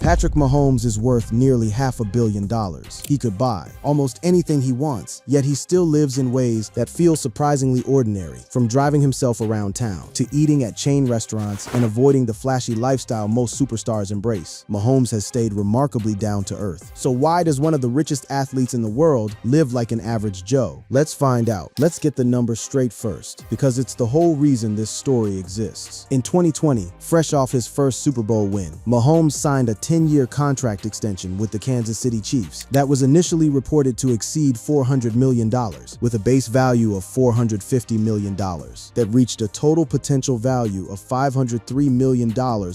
Patrick Mahomes is worth nearly $500 million. He could buy almost anything he wants, yet he still lives in ways that feel surprisingly ordinary, from driving himself around town to eating at chain restaurants and avoiding the flashy lifestyle most superstars embrace. Mahomes has stayed remarkably down to earth. So why does one of the richest athletes in the world live like an average Joe? Let's find out. Let's get the numbers straight first, because it's the whole reason this story exists. In 2020, fresh off his first Super Bowl win, Mahomes signed a 10-year contract extension with the Kansas City Chiefs that was initially reported to exceed $400 million, with a base value of $450 million, that reached a total potential value of $503 million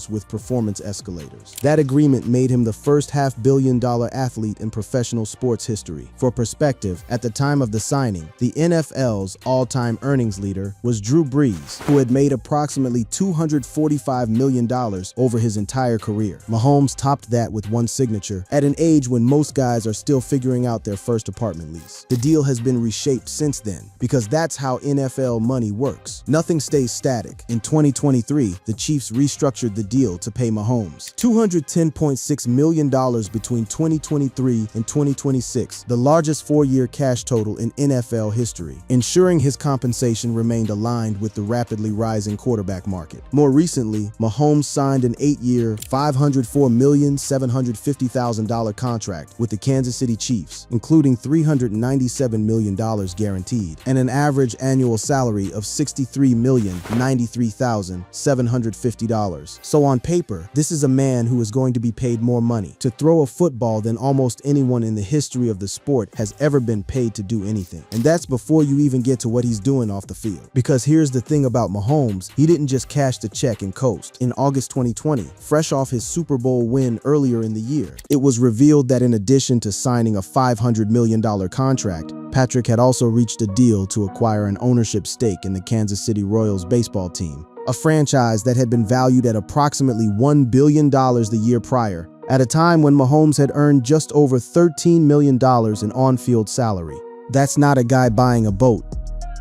with performance escalators. That agreement made him the first $500 million athlete in professional sports history. For perspective, at the time of the signing, the NFL's all-time earnings leader was Drew Brees, who had made approximately $245 million over his entire career. Mahomes topped that with one signature at an age when most guys are still figuring out their first apartment lease. The deal has been reshaped since then, because that's how NFL money works. Nothing stays static. In 2023, the Chiefs restructured the deal to pay Mahomes $210.6 million between 2023 and 2026, the largest four-year cash total in NFL history, ensuring his compensation remained aligned with the rapidly rising quarterback market. More recently, Mahomes signed an 8-year, $504,750,000 contract with the Kansas City Chiefs, including $397 million guaranteed and an average annual salary of $63,093,750. So on paper, this is a man who is going to be paid more money to throw a football than almost anyone in the history of the sport has ever been paid to do anything. And that's before you even get to what he's doing off the field. Because here's the thing about Mahomes, he didn't just cash the check and coast. In August 2020, fresh off his Super Bowl win earlier in the year, it was revealed that in addition to signing a $500 million contract, Patrick had also reached a deal to acquire an ownership stake in the Kansas City Royals baseball team, a franchise that had been valued at approximately $1 billion the year prior, at a time when Mahomes had earned just over $13 million in on-field salary. That's not a guy buying a boat.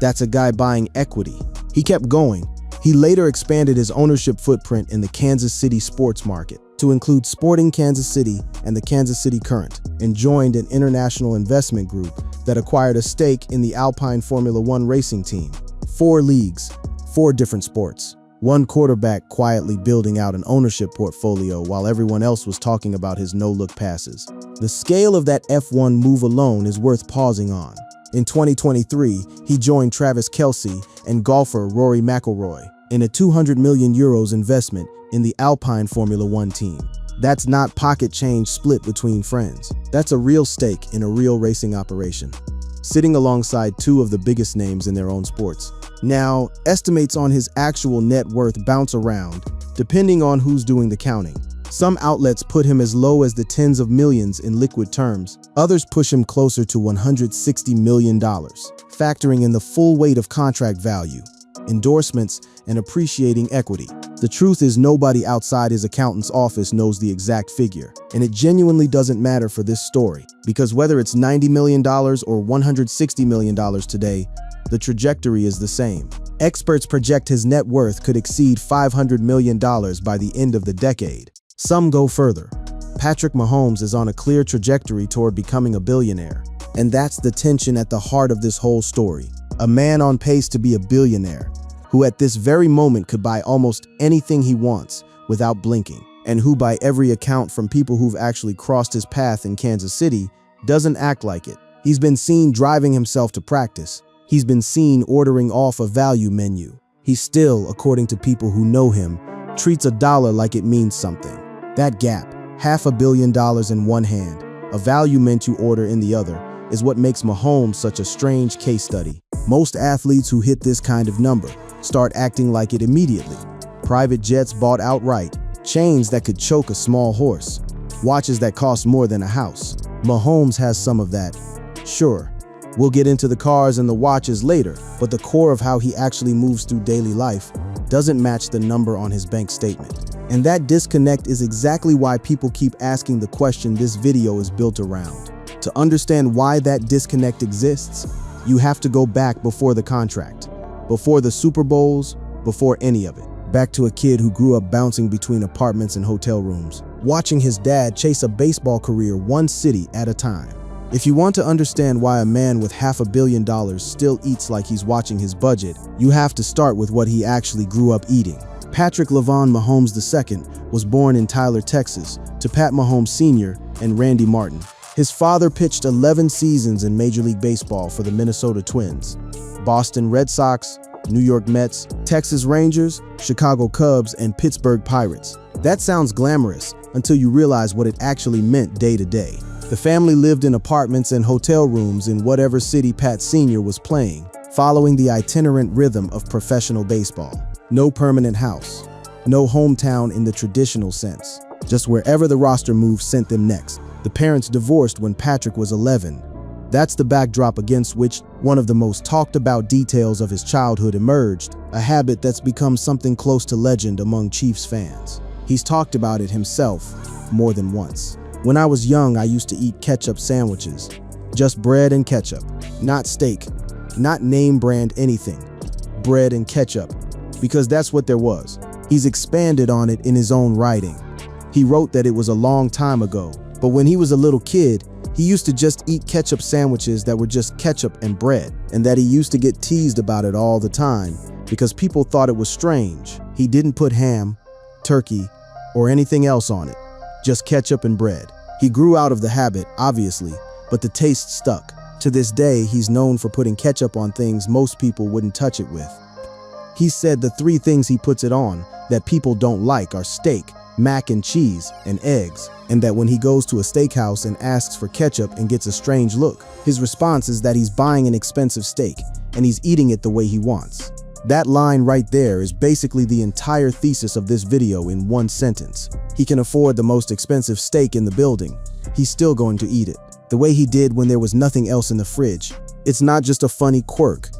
That's a guy buying equity. He kept going. He later expanded his ownership footprint in the Kansas City sports market to include Sporting Kansas City and the Kansas City Current, and joined an international investment group that acquired a stake in the Alpine Formula One racing team. 4 leagues, 4 different sports. One quarterback quietly building out an ownership portfolio while everyone else was talking about his no-look passes. The scale of that F1 move alone is worth pausing on. In 2023, he joined Travis Kelce and golfer Rory McIlroy in a €200 million investment in the Alpine Formula One team. That's not pocket change split between friends. That's a real stake in a real racing operation, sitting alongside 2 of the biggest names in their own sports. Now, estimates on his actual net worth bounce around, depending on who's doing the counting. Some outlets put him as low as the tens of millions in liquid terms. Others push him closer to $160 million, factoring in the full weight of contract value, endorsements, and appreciating equity. The truth is, nobody outside his accountant's office knows the exact figure, and it genuinely doesn't matter for this story, because whether it's $90 million or $160 million today, the trajectory is the same. Experts project his net worth could exceed $500 million by the end of the decade. Some go further. Patrick Mahomes is on a clear trajectory toward becoming a billionaire. And that's the tension at the heart of this whole story. A man on pace to be a billionaire, who at this very moment could buy almost anything he wants without blinking, and who, by every account from people who've actually crossed his path in Kansas City, doesn't act like it. He's been seen driving himself to practice. He's been seen ordering off a value menu. He still, according to people who know him, treats a dollar like it means something. That gap, $500 million in one hand, a value menu order in the other, is what makes Mahomes such a strange case study. Most athletes who hit this kind of number start acting like it immediately. Private jets bought outright, chains that could choke a small horse, watches that cost more than a house. Mahomes has some of that. Sure, we'll get into the cars and the watches later, but the core of how he actually moves through daily life doesn't match the number on his bank statement. And that disconnect is exactly why people keep asking the question this video is built around. To understand why that disconnect exists, you have to go back before the contract, before the Super Bowls, before any of it. Back to a kid who grew up bouncing between apartments and hotel rooms, watching his dad chase a baseball career one city at a time. If you want to understand why a man with $500 million still eats like he's watching his budget, you have to start with what he actually grew up eating. Patrick Lavon Mahomes II was born in Tyler, Texas, to Pat Mahomes Sr. and Randy Martin. His father pitched 11 seasons in Major League Baseball for the Minnesota Twins, Boston Red Sox, New York Mets, Texas Rangers, Chicago Cubs, and Pittsburgh Pirates. That sounds glamorous until you realize what it actually meant day to day. The family lived in apartments and hotel rooms in whatever city Pat Sr. was playing, following the itinerant rhythm of professional baseball. No permanent house, no hometown in the traditional sense, just wherever the roster move sent them next. The parents divorced when Patrick was 11. That's the backdrop against which one of the most talked about details of his childhood emerged, a habit that's become something close to legend among Chiefs fans. He's talked about it himself more than once. When I was young, I used to eat ketchup sandwiches. Just bread and ketchup. Not steak. Not name brand anything. Bread and ketchup. Because that's what there was. He's expanded on it in his own writing. He wrote that it was a long time ago, but when he was a little kid, he used to just eat ketchup sandwiches that were just ketchup and bread, and that he used to get teased about it all the time because people thought it was strange. He didn't put ham, turkey, or anything else on it. Just ketchup and bread. He grew out of the habit, obviously, but the taste stuck. To this day, he's known for putting ketchup on things most people wouldn't touch it with. He said the 3 things he puts it on that people don't like are steak, mac and cheese, and eggs, and that when he goes to a steakhouse and asks for ketchup and gets a strange look, his response is that he's buying an expensive steak and he's eating it the way he wants. That line right there is basically the entire thesis of this video in one sentence. He can afford the most expensive steak in the building. He's still going to eat it, the way he did when there was nothing else in the fridge. It's not just a funny quirk.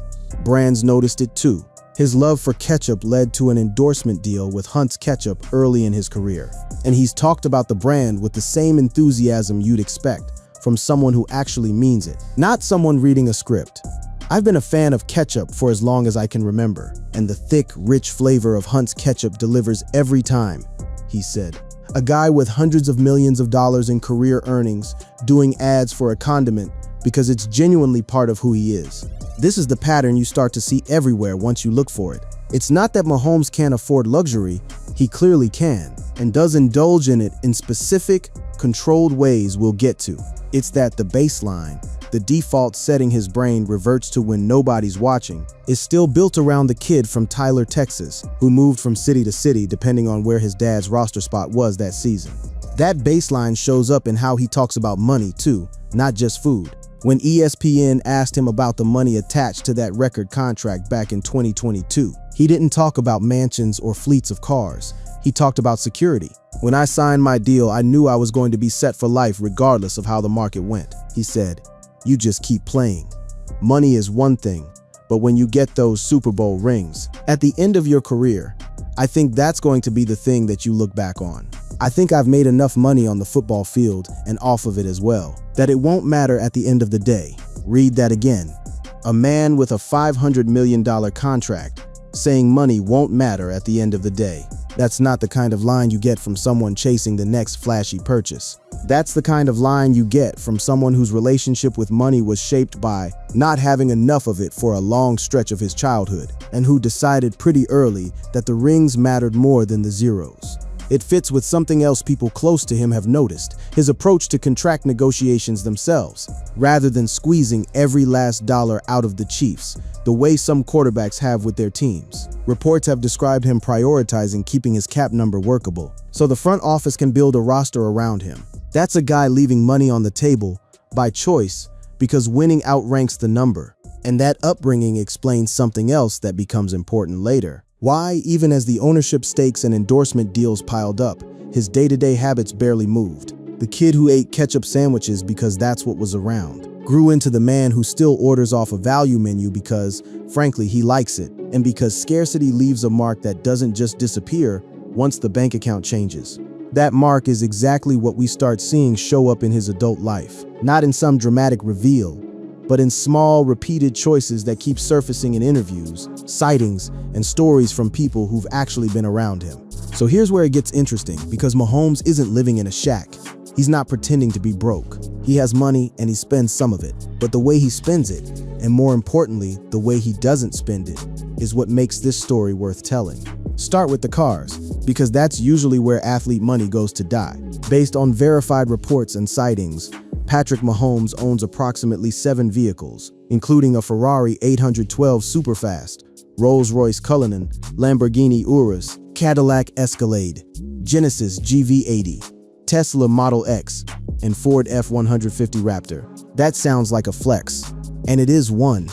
Brands noticed it too. His love for ketchup led to an endorsement deal with Hunt's Ketchup early in his career. And he's talked about the brand with the same enthusiasm you'd expect from someone who actually means it, not someone reading a script. I've been a fan of ketchup for as long as I can remember, and the thick, rich flavor of Hunt's Ketchup delivers every time, he said. A guy with hundreds of millions of dollars in career earnings doing ads for a condiment because it's genuinely part of who he is. This is the pattern you start to see everywhere once you look for it. It's not that Mahomes can't afford luxury, he clearly can, and does indulge in it in specific, controlled ways we'll get to. It's that the baseline, the default setting his brain reverts to when nobody's watching, is still built around the kid from Tyler, Texas, who moved from city to city depending on where his dad's roster spot was that season. That baseline shows up in how he talks about money too, not just food. When ESPN asked him about the money attached to that record contract back in 2022, he didn't talk about mansions or fleets of cars. He talked about security. When I signed my deal, I knew I was going to be set for life regardless of how the market went. He said, "You just keep playing. Money is one thing, but when you get those Super Bowl rings, at the end of your career, I think that's going to be the thing that you look back on. I think I've made enough money on the football field and off of it as well, that it won't matter at the end of the day." Read that again. A man with a $500 million contract saying money won't matter at the end of the day. That's not the kind of line you get from someone chasing the next flashy purchase. That's the kind of line you get from someone whose relationship with money was shaped by not having enough of it for a long stretch of his childhood, and who decided pretty early that the rings mattered more than the zeros. It fits with something else people close to him have noticed, his approach to contract negotiations themselves, rather than squeezing every last dollar out of the Chiefs, the way some quarterbacks have with their teams. Reports have described him prioritizing keeping his cap number workable, so the front office can build a roster around him. That's a guy leaving money on the table by choice because winning outranks the number. And that upbringing explains something else that becomes important later. Why, even as the ownership stakes and endorsement deals piled up, his day-to-day habits barely moved. The kid who ate ketchup sandwiches because that's what was around grew into the man who still orders off a value menu because, frankly, he likes it, and because scarcity leaves a mark that doesn't just disappear once the bank account changes. That mark is exactly what we start seeing show up in his adult life, not in some dramatic reveal, but in small, repeated choices that keep surfacing in interviews, sightings, and stories from people who've actually been around him. So here's where it gets interesting, because Mahomes isn't living in a shack. He's not pretending to be broke. He has money and he spends some of it. But the way he spends it, and more importantly, the way he doesn't spend it, is what makes this story worth telling. Start with the cars, because that's usually where athlete money goes to die. Based on verified reports and sightings, Patrick Mahomes owns approximately 7 vehicles, including a Ferrari 812 Superfast, Rolls-Royce Cullinan, Lamborghini Urus, Cadillac Escalade, Genesis GV80, Tesla Model X, and Ford F-150 Raptor. That sounds like a flex, and it is one.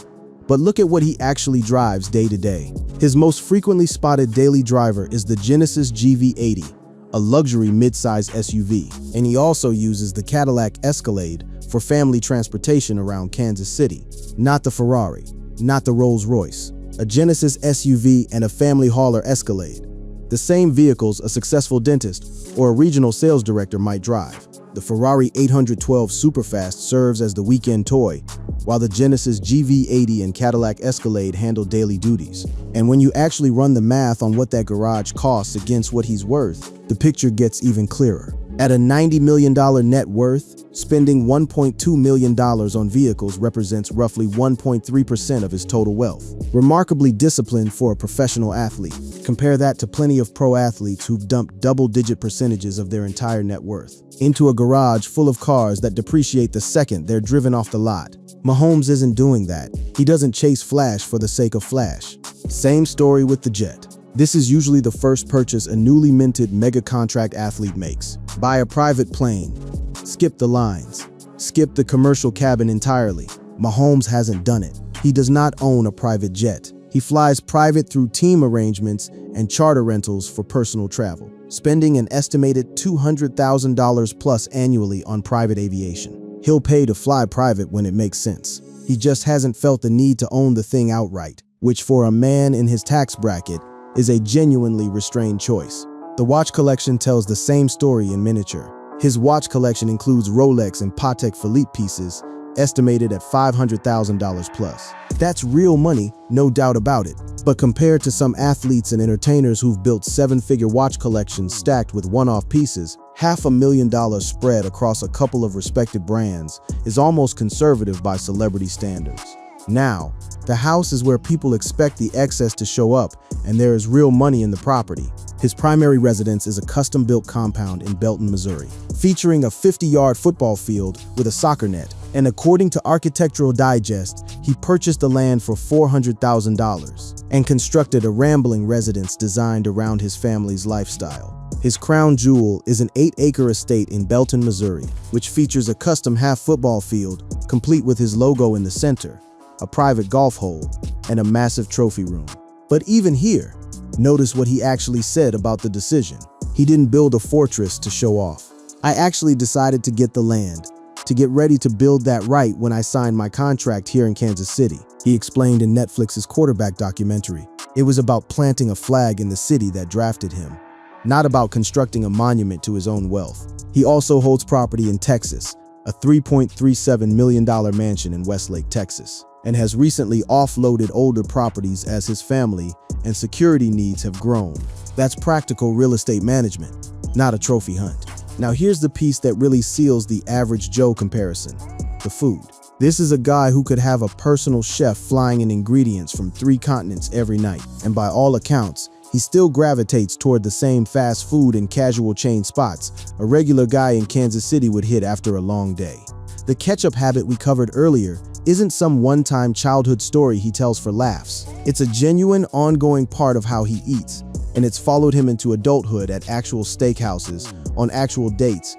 But look at what he actually drives day to day. His most frequently spotted daily driver is the Genesis GV80, a luxury mid-size SUV, and he also uses the Cadillac Escalade for family transportation around Kansas City. Not the Ferrari, not the Rolls-Royce, a Genesis SUV and a family hauler Escalade. The same vehicles a successful dentist or a regional sales director might drive. The Ferrari 812 Superfast serves as the weekend toy, while the Genesis GV80 and Cadillac Escalade handle daily duties. And when you actually run the math on what that garage costs against what he's worth, the picture gets even clearer. At a $90 million net worth, spending $1.2 million on vehicles represents roughly 1.3% of his total wealth. Remarkably disciplined for a professional athlete. Compare that to plenty of pro athletes who've dumped double-digit percentages of their entire net worth into a garage full of cars that depreciate the second they're driven off the lot. Mahomes isn't doing that. He doesn't chase flash for the sake of flash. Same story with the jet. This is usually the first purchase a newly minted mega contract athlete makes. Buy a private plane. Skip the lines. Skip the commercial cabin entirely. Mahomes hasn't done it. He does not own a private jet. He flies private through team arrangements and charter rentals for personal travel, spending an estimated $200,000 plus annually on private aviation. He'll pay to fly private when it makes sense. He just hasn't felt the need to own the thing outright, which for a man in his tax bracket is a genuinely restrained choice. The watch collection tells the same story in miniature. His watch collection includes Rolex and Patek Philippe pieces, estimated at $500,000 plus. That's real money, no doubt about it. But compared to some athletes and entertainers who've built 7-figure watch collections stacked with one-off pieces, $500,000 spread across a couple of respected brands is almost conservative by celebrity standards. Now, the house is where people expect the excess to show up, and there is real money in the property. His primary residence is a custom-built compound in Belton, Missouri, featuring a 50-yard football field with a soccer net. And according to Architectural Digest, he purchased the land for $400,000 and constructed a rambling residence designed around his family's lifestyle. His crown jewel is an 8-acre estate in Belton, Missouri, which features a custom half-football field, complete with his logo in the center, a private golf hole, and a massive trophy room. But even here, notice what he actually said about the decision. He didn't build a fortress to show off. I actually decided to get the land, to get ready to build that right when I signed my contract here in Kansas City, he explained in Netflix's quarterback documentary. It was about planting a flag in the city that drafted him, not about constructing a monument to his own wealth. He also holds property in Texas, a $3.37 million mansion in Westlake, Texas, and has recently offloaded older properties as his family and security needs have grown. That's practical real estate management, not a trophy hunt. Now here's the piece that really seals the average Joe comparison: the food. This is a guy who could have a personal chef flying in ingredients from 3 continents every night, and by all accounts, he still gravitates toward the same fast food and casual chain spots a regular guy in Kansas City would hit after a long day. The ketchup habit we covered earlier isn't some one-time childhood story he tells for laughs. It's a genuine, ongoing part of how he eats, and it's followed him into adulthood at actual steakhouses, on actual dates,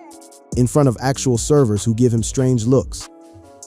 in front of actual servers who give him strange looks.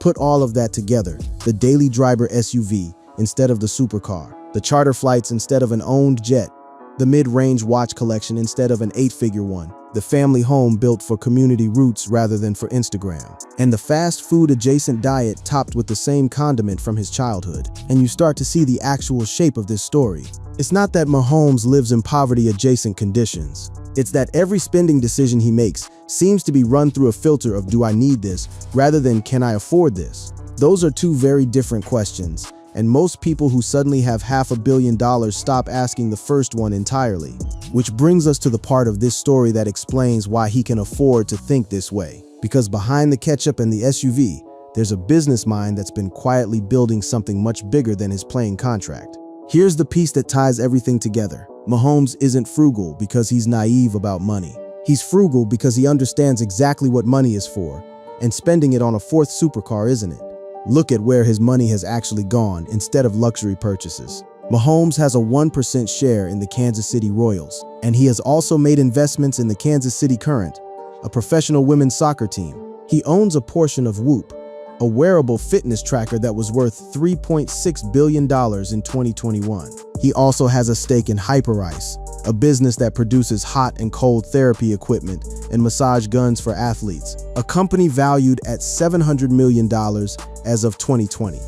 Put all of that together: the daily driver SUV instead of the supercar, the charter flights instead of an owned jet, the mid-range watch collection instead of an 8-figure one, the family home built for community roots rather than for Instagram, and the fast food adjacent diet topped with the same condiment from his childhood. And you start to see the actual shape of this story. It's not that Mahomes lives in poverty-adjacent conditions. It's that every spending decision he makes seems to be run through a filter of "do I need this?" rather than "can I afford this?" Those are two very different questions, And most people who suddenly have $500 million stop asking the first one entirely. Which brings us to the part of this story that explains why he can afford to think this way. Because behind the ketchup and the SUV, there's a business mind that's been quietly building something much bigger than his playing contract. Here's the piece that ties everything together. Mahomes isn't frugal because he's naive about money. He's frugal because he understands exactly what money is for, and spending it on a fourth supercar isn't it. Look at where his money has actually gone instead of luxury purchases. Mahomes has a 1% share in the Kansas City Royals, and he has also made investments in the Kansas City Current, a professional women's soccer team. He owns a portion of Whoop, a wearable fitness tracker that was worth $3.6 billion in 2021. He also has a stake in Hyperice, a business that produces hot and cold therapy equipment and massage guns for athletes, a company valued at $700 million as of 2020,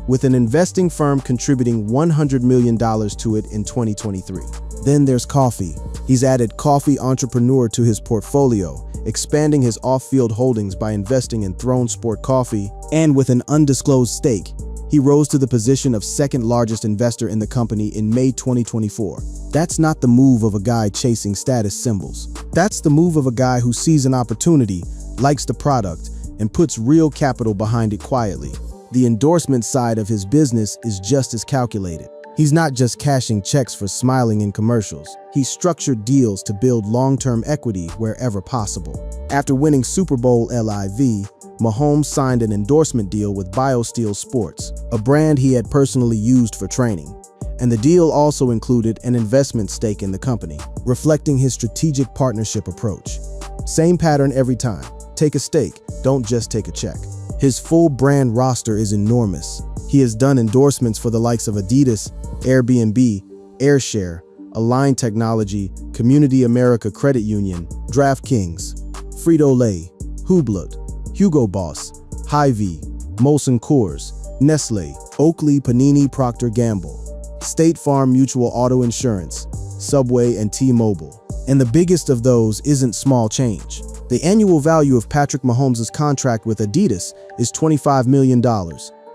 with an investing firm contributing $100 million to it in 2023. Then there's coffee. He's added coffee entrepreneur to his portfolio, expanding his off-field holdings by investing in Throne Sport Coffee, and with an undisclosed stake, he rose to the position of second largest investor in the company in May 2024. That's not the move of a guy chasing status symbols. That's the move of a guy who sees an opportunity, likes the product, and puts real capital behind it quietly. The endorsement side of his business is just as calculated. He's not just cashing checks for smiling in commercials. He structured deals to build long-term equity wherever possible. After winning Super Bowl LIV, Mahomes signed an endorsement deal with BioSteel Sports, a brand he had personally used for training. And the deal also included an investment stake in the company, reflecting his strategic partnership approach. Same pattern every time. Take a stake, don't just take a check. His full brand roster is enormous. He has done endorsements for the likes of Adidas, Airbnb, AirShare, Align Technology, Community America Credit Union, DraftKings, Frito-Lay, Hublot, Hugo Boss, Hy-Vee, Molson Coors, Nestle, Oakley, Panini, Procter & Gamble, State Farm Mutual Auto Insurance, Subway, and T-Mobile. And the biggest of those isn't small change. The annual value of Patrick Mahomes' contract with Adidas is $25 million.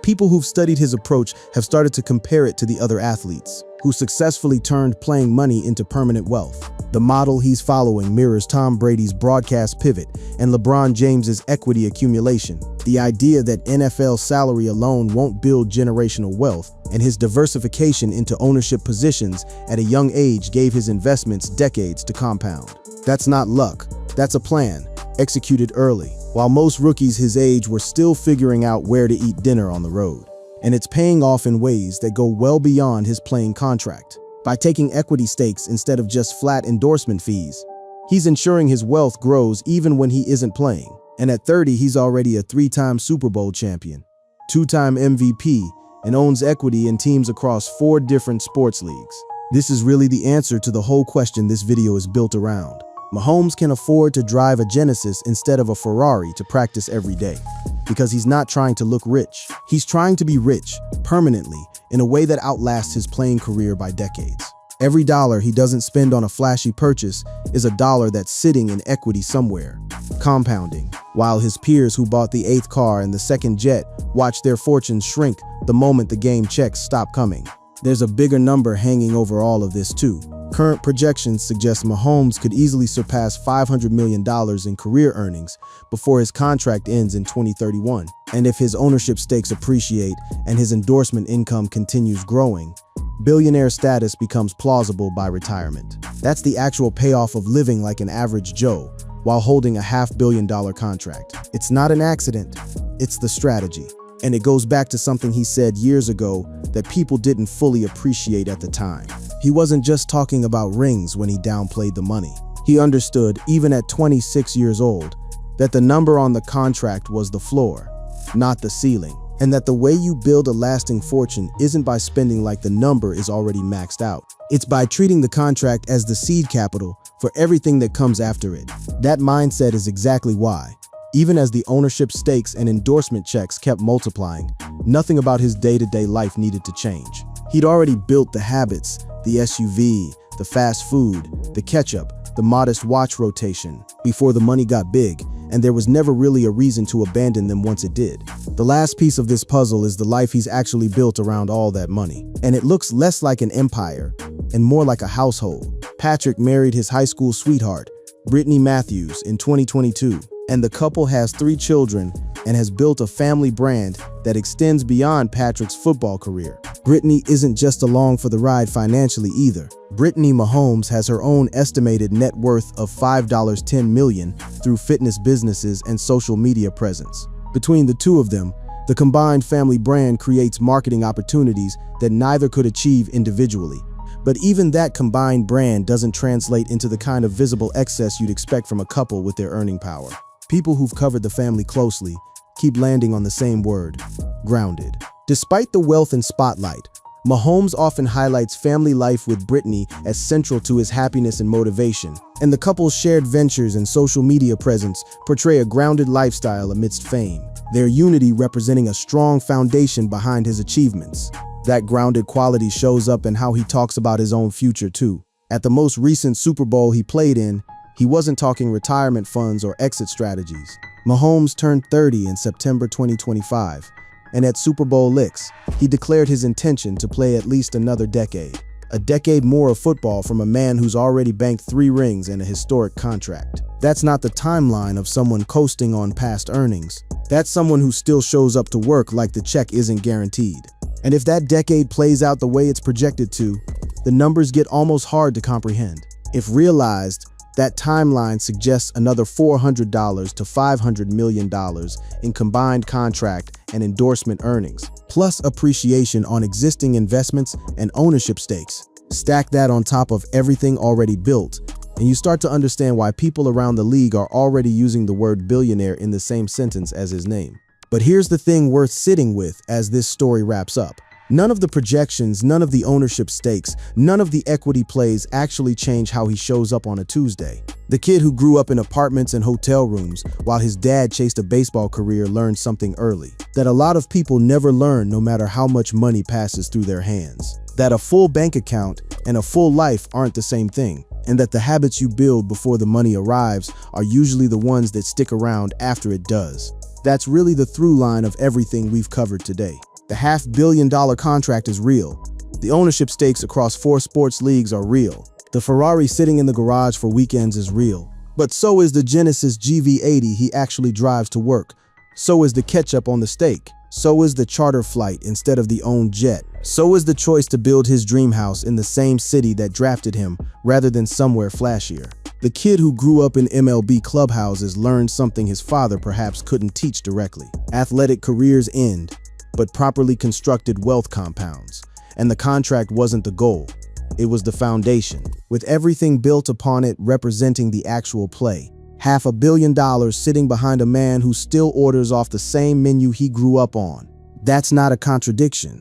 People who've studied his approach have started to compare it to the other athletes who successfully turned playing money into permanent wealth. The model he's following mirrors Tom Brady's broadcast pivot and LeBron James's equity accumulation. The idea that NFL salary alone won't build generational wealth, and his diversification into ownership positions at a young age gave his investments decades to compound. That's not luck, that's a plan, executed early, while most rookies his age were still figuring out where to eat dinner on the road. And it's paying off in ways that go well beyond his playing contract. By taking equity stakes instead of just flat endorsement fees, he's ensuring his wealth grows even when he isn't playing. And at 30, he's already a 3-time Super Bowl champion, 2-time MVP, and owns equity in teams across 4 different sports leagues. This is really the answer to the whole question this video is built around. Mahomes can afford to drive a Genesis instead of a Ferrari to practice every day, because he's not trying to look rich. He's trying to be rich, permanently, in a way that outlasts his playing career by decades. Every dollar he doesn't spend on a flashy purchase is a dollar that's sitting in equity somewhere, compounding, while his peers who bought the 8th car and the 2nd jet watch their fortunes shrink the moment the game checks stop coming. There's a bigger number hanging over all of this too. Current projections suggest Mahomes could easily surpass $500 million in career earnings before his contract ends in 2031. And if his ownership stakes appreciate and his endorsement income continues growing, billionaire status becomes plausible by retirement. That's the actual payoff of living like an average Joe while holding a $500 million contract. It's not an accident, it's the strategy. And it goes back to something he said years ago that people didn't fully appreciate at the time. He wasn't just talking about rings when he downplayed the money. He understood, even at 26 years old, that the number on the contract was the floor, not the ceiling. And that the way you build a lasting fortune isn't by spending like the number is already maxed out. It's by treating the contract as the seed capital for everything that comes after it. That mindset is exactly why, even as the ownership stakes and endorsement checks kept multiplying, nothing about his day-to-day life needed to change. He'd already built the habits, the SUV, the fast food, the ketchup, the modest watch rotation, before the money got big, and there was never really a reason to abandon them once it did. The last piece of this puzzle is the life he's actually built around all that money. And it looks less like an empire and more like a household. Patrick married his high school sweetheart, Brittany Matthews, in 2022, and the couple has 3 children and has built a family brand that extends beyond Patrick's football career. Brittany isn't just along for the ride financially either. Brittany Mahomes has her own estimated net worth of $5.10 million through fitness businesses and social media presence. Between the two of them, the combined family brand creates marketing opportunities that neither could achieve individually. But even that combined brand doesn't translate into the kind of visible excess you'd expect from a couple with their earning power. People who've covered the family closely keep landing on the same word: grounded. Despite the wealth and spotlight, Mahomes often highlights family life with Brittany as central to his happiness and motivation, and the couple's shared ventures and social media presence portray a grounded lifestyle amidst fame, their unity representing a strong foundation behind his achievements. That grounded quality shows up in how he talks about his own future too. At the most recent Super Bowl he played in, he wasn't talking retirement funds or exit strategies. Mahomes turned 30 in September 2025, and at Super Bowl Licks, he declared his intention to play at least another decade. A decade more of football from a man who's already banked 3 rings and a historic contract. That's not the timeline of someone coasting on past earnings. That's someone who still shows up to work like the check isn't guaranteed. And if that decade plays out the way it's projected to, the numbers get almost hard to comprehend. If realized, that timeline suggests another $400 to $500 million in combined contract and endorsement earnings, plus appreciation on existing investments and ownership stakes. Stack that on top of everything already built, and you start to understand why people around the league are already using the word billionaire in the same sentence as his name. But here's the thing worth sitting with as this story wraps up. None of the projections, none of the ownership stakes, none of the equity plays actually change how he shows up on a Tuesday. The kid who grew up in apartments and hotel rooms while his dad chased a baseball career learned something early that a lot of people never learn no matter how much money passes through their hands. That a full bank account and a full life aren't the same thing, and that the habits you build before the money arrives are usually the ones that stick around after it does. That's really the through line of everything we've covered today. The $500 million contract is real. The ownership stakes across 4 sports leagues are real. The Ferrari sitting in the garage for weekends is real. But so is the Genesis GV80 he actually drives to work. So is the ketchup on the steak. So is the charter flight instead of the owned jet. So is the choice to build his dream house in the same city that drafted him rather than somewhere flashier. The kid who grew up in MLB clubhouses learned something his father perhaps couldn't teach directly. Athletic careers end, but properly constructed wealth compounds. And the contract wasn't the goal, it was the foundation, with everything built upon it representing the actual play. $500 million sitting behind a man who still orders off the same menu he grew up on. That's not a contradiction.